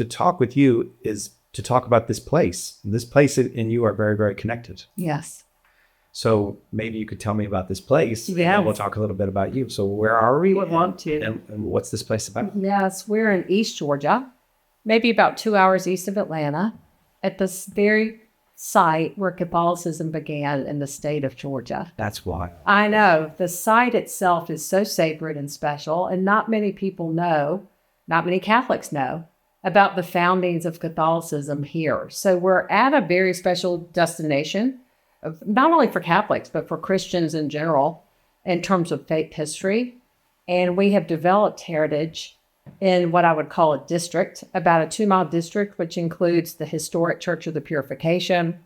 to talk with you is to talk about this place. This place and you are very, very connected. Yes. So maybe you could tell me about this place. Yeah. And we'll talk a little bit about you. So where are we? Would want to. And what's this place about? Yes, we're in East Georgia, maybe about 2 hours east of Atlanta, at this very site where Catholicism began in the state of Georgia. That's why. I know. The site itself is so sacred and special, and not many people know, not many Catholics know, about the foundings of Catholicism here. So we're at a very special destination, not only for Catholics, but for Christians in general, in terms of faith history. And we have developed heritage in what I would call a district, about a 2-mile district, which includes the historic Church of the Purification,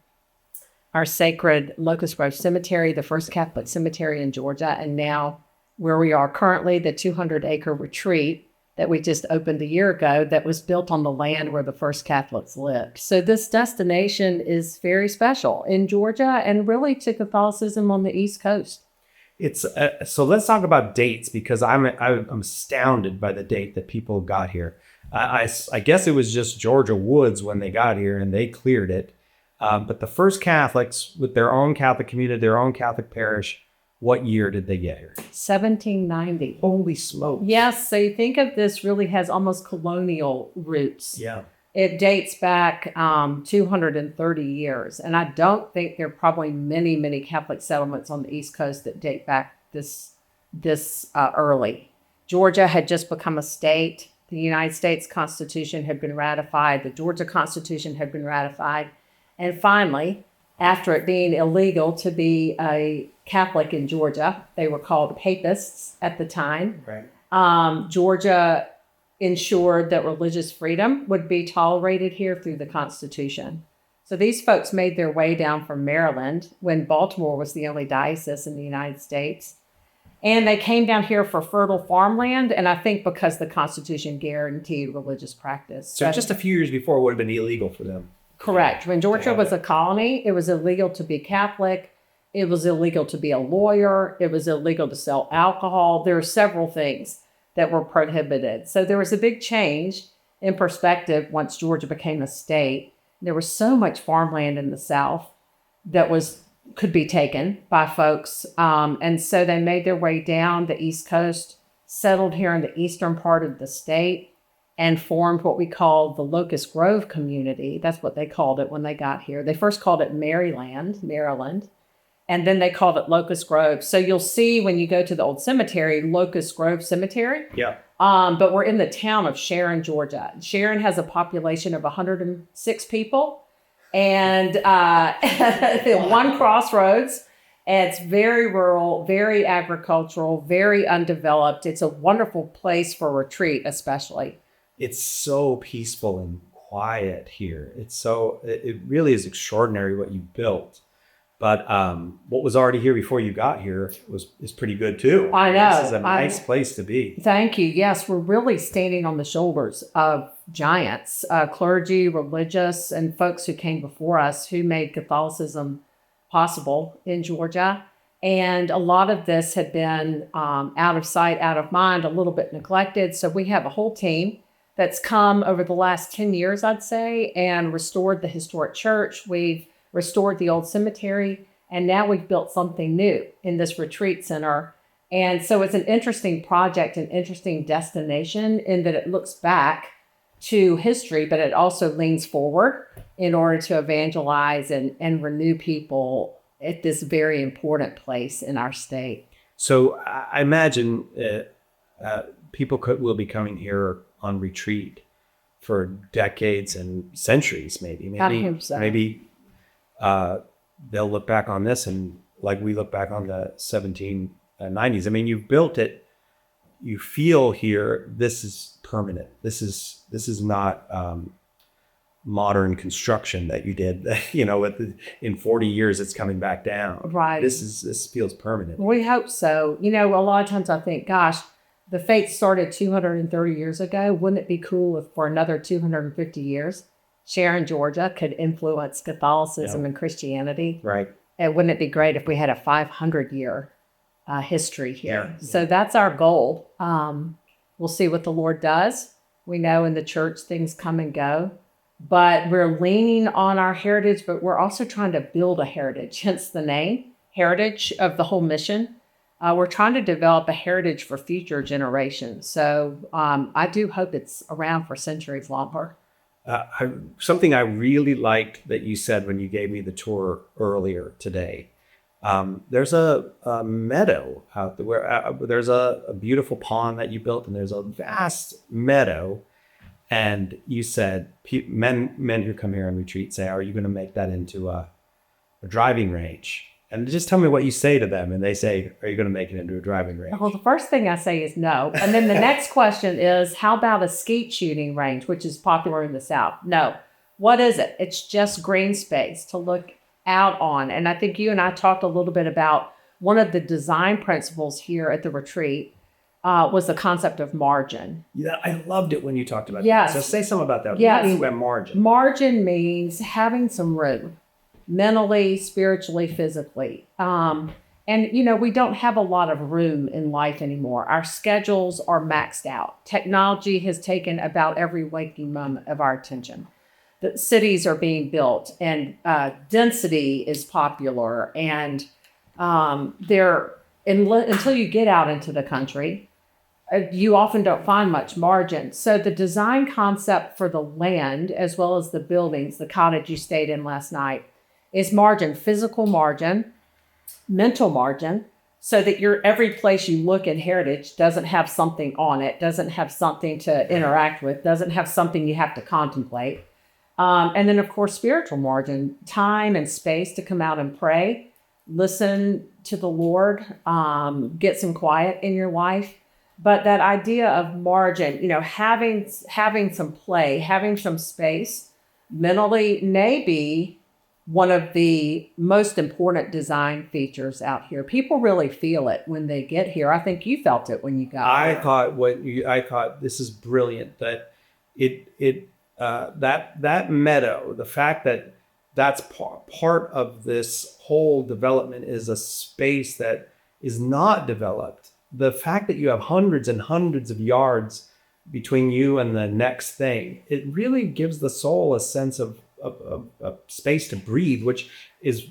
our sacred Locust Grove Cemetery, the first Catholic cemetery in Georgia, and now where we are currently, the 200-acre retreat that we just opened a year ago that was built on the land where the first Catholics lived. So this destination is very special in Georgia and really to Catholicism on the East Coast. It's so let's talk about dates, because I'm astounded by the date that people got here. I guess it was just Georgia Woods when they got here and they cleared it. But the first Catholics with their own Catholic community, their own Catholic parish, what year did they get here? 1790. Holy smoke. Yes, so you think of this really has almost colonial roots. Yeah. It dates back 230 years. And I don't think there are probably many, many Catholic settlements on the East Coast that date back this early. Georgia had just become a state. The United States Constitution had been ratified. The Georgia Constitution had been ratified. And finally, after it being illegal to be a Catholic in Georgia, they were called papists at the time. Right. Georgia ensured that religious freedom would be tolerated here through the Constitution. So these folks made their way down from Maryland when Baltimore was the only diocese in the United States. And they came down here for fertile farmland, and I think because the Constitution guaranteed religious practice. So just a few years before, it would have been illegal for them. Correct. When Georgia was a colony, it was illegal to be Catholic. It was illegal to be a lawyer. It was illegal to sell alcohol. There are several things that were prohibited. So there was a big change in perspective once Georgia became a state. There was so much farmland in the South that could be taken by folks. And so they made their way down the East Coast, settled here in the eastern part of the state, and formed what we call the Locust Grove community. That's what they called it when they got here. They first called it Maryland, and then they called it Locust Grove. So you'll see when you go to the old cemetery, Locust Grove Cemetery. Yeah. But we're in the town of Sharon, Georgia. Sharon has a population of 106 people, and one crossroads. And it's very rural, very agricultural, very undeveloped. It's a wonderful place for retreat, especially. It's so peaceful and quiet here. It really is extraordinary what you built. But what was already here before you got here is pretty good too. I know. This is a nice place to be. Thank you. Yes, we're really standing on the shoulders of giants, clergy, religious, and folks who came before us who made Catholicism possible in Georgia. And a lot of this had been out of sight, out of mind, a little bit neglected. So we have a whole team that's come over the last 10 years, I'd say, and restored the historic church. We've restored the old cemetery, and now we've built something new in this retreat center. And so it's an interesting project, an interesting destination in that it looks back to history, but it also leans forward in order to evangelize and renew people at this very important place in our state. So I imagine people will be coming here on retreat for decades and centuries, maybe. I hope so. Maybe they'll look back on this and like we look back on the 1790s. I mean, you've built it. You feel here this is permanent. This is not modern construction that you did. In 40 years it's coming back down. Right. This feels permanent. We hope so. A lot of times I think, gosh, the faith started 230 years ago. Wouldn't it be cool if for another 250 years, Sharon, Georgia could influence Catholicism and Christianity? Right. And wouldn't it be great if we had a 500-year history here? Yeah. So that's our goal. We'll see what the Lord does. We know in the church things come and go, but we're leaning on our heritage, but we're also trying to build a heritage, hence the name, heritage of the whole mission. We're trying to develop a heritage for future generations. So I do hope it's around for centuries longer. Something I really liked that you said when you gave me the tour earlier today. There's a meadow out there where there's a beautiful pond that you built, and there's a vast meadow. And you said men who come here and retreat say, "Are you going to make that into a driving range?" And just tell me what you say to them. And they say, "Are you going to make it into a driving range?" Well, the first thing I say is no. And then the next question is, how about a skeet shooting range, which is popular in the South? No. What is it? It's just green space to look out on. And I think you and I talked a little bit about one of the design principles here at the retreat was the concept of margin. Yeah, I loved it when you talked about Yes. that. So say something about that. Yes. What do you mean by margin? Margin means having some room, mentally, spiritually, physically. And, we don't have a lot of room in life anymore. Our schedules are maxed out. Technology has taken about every waking moment of our attention. The cities are being built, and density is popular. And until you get out into the country, you often don't find much margin. So the design concept for the land, as well as the buildings, the cottage you stayed in last night, is margin, physical margin, mental margin, so that every place you look in heritage doesn't have something on it, doesn't have something to interact with, doesn't have something you have to contemplate. And then, of course, spiritual margin, time and space to come out and pray, listen to the Lord, get some quiet in your life. But that idea of margin, having some play, having some space mentally may be one of the most important design features out here. People really feel it when they get here. I think you felt it when you got here. I thought this is brilliant that that meadow, the fact that that's part of this whole development is a space that is not developed. The fact that you have hundreds and hundreds of yards between you and the next thing, it really gives the soul a sense of space to breathe, which is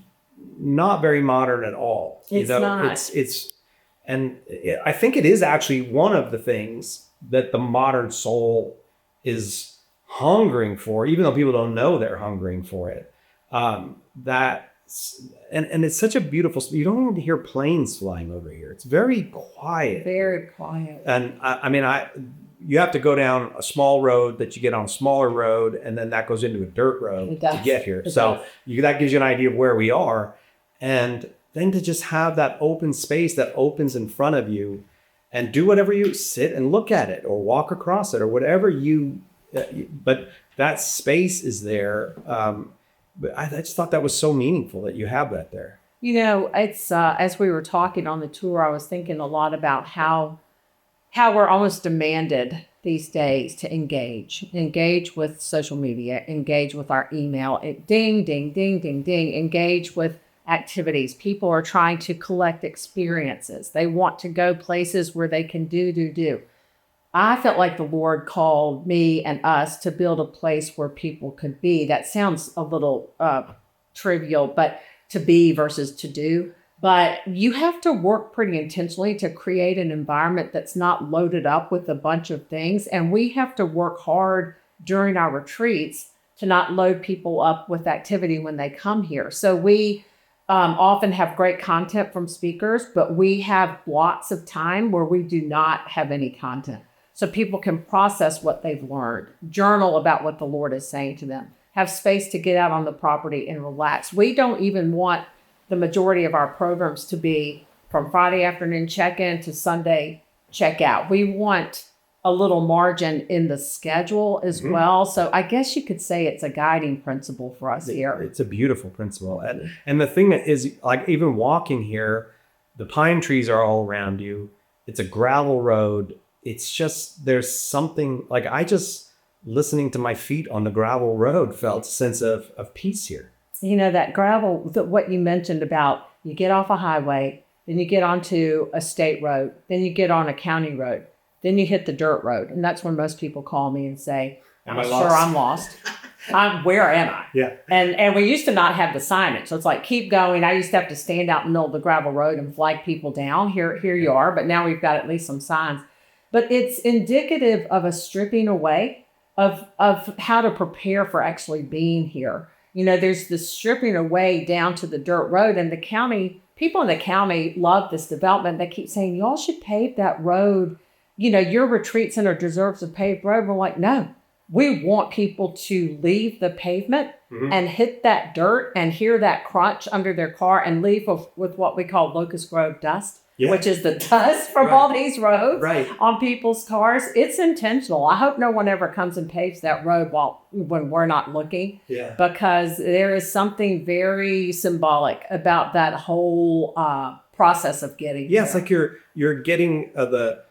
not very modern at all. It's not. I think it is actually one of the things that the modern soul is hungering for, even though people don't know they're hungering for it. And it's such a beautiful, you don't even hear planes flying over here. It's very quiet. Very quiet. And you have to go down a small road that you get on a smaller road, and then that goes into a dirt road to get here. That gives you an idea of where we are. And then to just have that open space that opens in front of you, and do whatever you sit and look at it or walk across it or whatever but that space is there. But I just thought that was so meaningful that you have that there. It's as we were talking on the tour, I was thinking a lot about how we're almost demanded these days to engage with social media, engage with our email, ding, ding, ding, ding, ding, engage with activities. People are trying to collect experiences. They want to go places where they can do. I felt like the Lord called me and us to build a place where people could be. That sounds a little trivial, but to be versus to do. But you have to work pretty intentionally to create an environment that's not loaded up with a bunch of things. And we have to work hard during our retreats to not load people up with activity when they come here. So we often have great content from speakers, but we have blocks of time where we do not have any content. So people can process what they've learned, journal about what the Lord is saying to them, have space to get out on the property and relax. We don't even want the majority of our programs to be from Friday afternoon check-in to Sunday check-out. We want a little margin in the schedule as well. So I guess you could say it's a guiding principle for us here. It's a beautiful principle. And the thing that is, like, even walking here, the pine trees are all around you. It's a gravel road. It's just, there's something, like, listening to my feet on the gravel road felt a sense of peace here. That gravel, what you mentioned about you get off a highway, then you get onto a state road, then you get on a county road. Then you hit the dirt road. And that's when most people call me and say, Am I'm I sure lost? I'm lost. Where am I? Yeah. And we used to not have the signage. So it's like, keep going. I used to have to stand out in the middle of the gravel road and flag people down. Here you are. But now we've got at least some signs. But it's indicative of a stripping away of how to prepare for actually being here. You know, there's this stripping away down to the dirt road, and the county, people in the county love this development. They keep saying, y'all should pave that road. You know, your retreat center deserves a paved road. We're like, no, we want people to leave the pavement and hit that dirt and hear that crunch under their car and leave with what we call Locust Grove dust. Yeah. Which is the dust from all these roads Right. on people's cars. It's intentional. I hope no one ever comes and paves that road when we're not looking. Yeah. Because there is something very symbolic about that whole process of getting Yeah, it's there. like you're getting the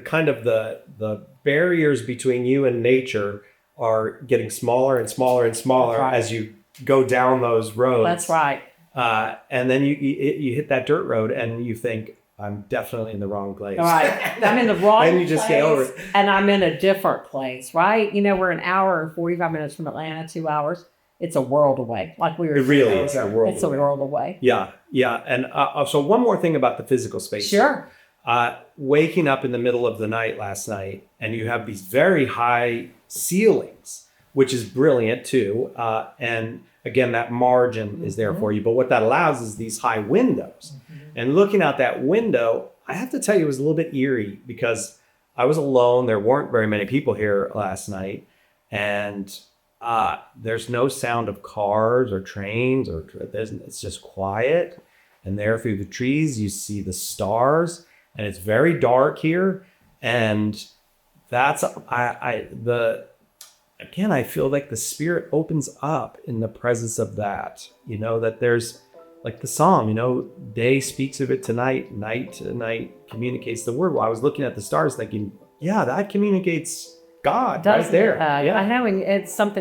kind of the barriers between you and nature are getting smaller and smaller and smaller That's right. as you go down those roads. That's right. And then you hit that dirt road and you think, I'm definitely in the wrong place. All right. I'm in the wrong And you just place, get over it. and I'm in a different place, right? You know, we're an hour and 45 minutes from Atlanta, 2 hours. It's a world away. Like we were It really saying is earlier. a world It's a away. world away. Yeah. And so one more thing about the physical space. Sure. Waking up in the middle of the night last night, and you have these very high ceilings, which is brilliant too. And again, that margin is there for you. But what that allows is these high windows. And looking out that window, I have to tell you, it was a little bit eerie because I was alone. There weren't very many people here last night. And there's no sound of cars or trains, it's just quiet. And there through the trees, you see the stars. And it's very dark here. And that's, again, I feel like the spirit opens up in the presence of that, you know, that there's like the psalm, you know, day speaks of it tonight, night to night communicates the word. Well, I was looking at the stars thinking, yeah, that communicates God right there. I know, and it's something